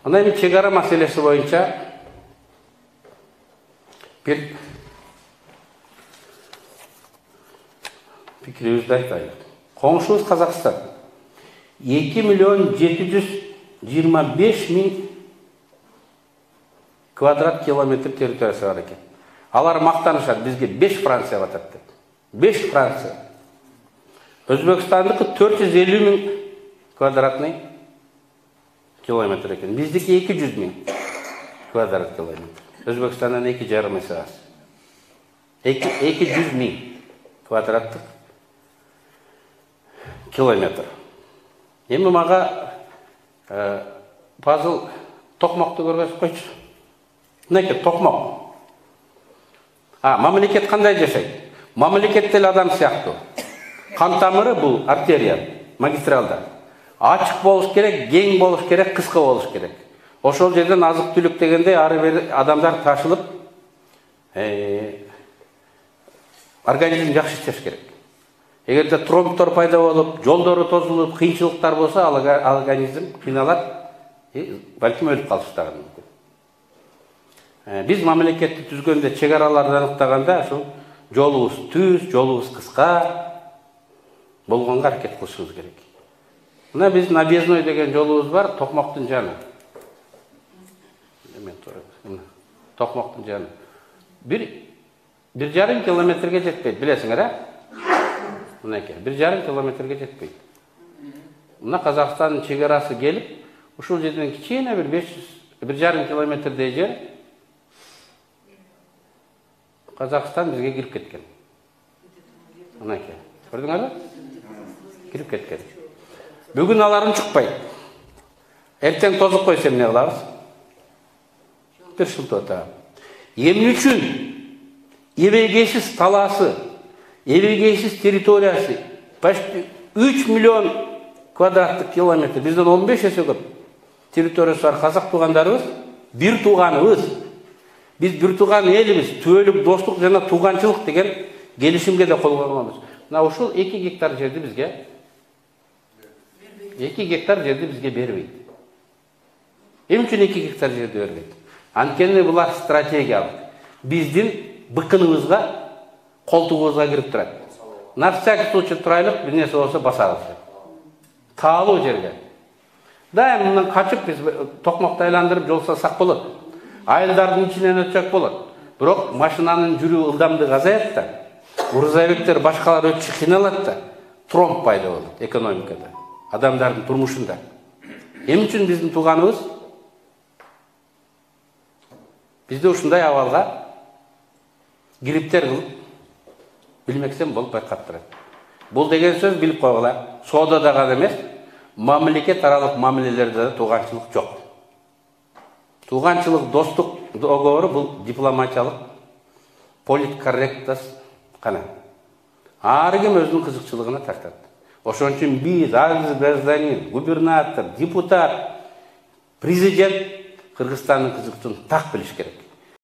Мына эми чек ара маселеси боюнча бир пикирибизди айтайык. Коңшубуз Казакстан 2.725.000 квадрат километр территориясы бар экен. Алар мактанышат, бизге 5 Франция атат деп. 5 Франция. Өзбекстандыкы 450.000 квадратный километр экен. Биздики 200.000 квадрат километр. Өзбекстандан 2,5 есе аз. 200.000 квадраттык километр. Эми мага пазыл токмокты көргөзүп койчу. Мынакей токмок. Мамлекет кандай жашайт? Мамлекет деле адам сыяктуу. Кан тамыры бул артерия, магистралда. Ачык болуш керек, кең болуш керек, кыска болуш керек. Ошол жерден азык түлүк дегенде ары бери адамдар ташылып, организм жакшы иштеш керек. Эгерде тромбтор пайда болуп, жолдору тозулуп, кыйынчылыктар болсо, организм кыйналат, балким өлүп калышы дагы мүмкүн. Биз мамлекетти түзгөндө чек араларды аныктаганда ошол жолубуз түз, жолубуз кыска болгонго аракет кылышыбыз керек. Мына биздин объездной деген жолубуз бар, Токмоктун жаны. Токмоктун жаны. 1,5 километрге жетпейт, билесиңер, а? Мынакей, 1,5 километрге жетпейт. Мына Казакстандын чек арасы келип, ушул жерден кичине бир 1,5 километрдей жер Казакстан бизге кирип кеткен. Мынакей, көрдүңөрбү? Кирип кеткен. Бүгүн аларын чукпайт. Эртең тозуп койсо эмне кылабыз? Бир шылтота. Эмне үчүн эбегейсиз талаасы, эбегейсиз территориясы почти 3 миллион квадраттык километр, бизден 15 эсе көп территориясы бар казак туугандарыбыз, бир тууганыбыз. Биз бир тууган элибиз, түбөлүк достук жана тууганчылык деген келишимге да кол койгонбуз. Мына ушул 2 гектар жерди бизге 2 гектар жерди бизге бербейт. Эмне үчүн 2 гектар жерди бербейт? Анткени булар стратегиялык. Биздин быкыныбызга, колтугубузга кирип турат. На всякий случай турайлык, бир нерсе болсо басабыз. Таалуу жерге. Да, мындан качып биз токмокто айландырып жол салсак болот. Айылдардын ичинен өтсөк болот. Бирок машинанын жүрүү ылдамдыгы азаят да. Грузовиктер башкалар өтүшү кыйналат да. Тромб пайда болот экономикада, адамдардын турмушунда. Эмне үчүн биздин тууганыбыз бизде ушундай абалга гриптер кылып билмексем болуп байкап турат. Бул деген сөз билип койгула. Соодада гана эмес, мамлекет аралык мамилелерде да тууганчылык жок. Тууганчылык, достук договору бул дипломатиялык, политкорректность кана. Ар ким өзүнүн кызыкчылыгына тартат. Ошон үчүн биз, азиз гражданин, губернатор, депутат, президент Кыргызстандын кызыкчылыгын так билиш керек.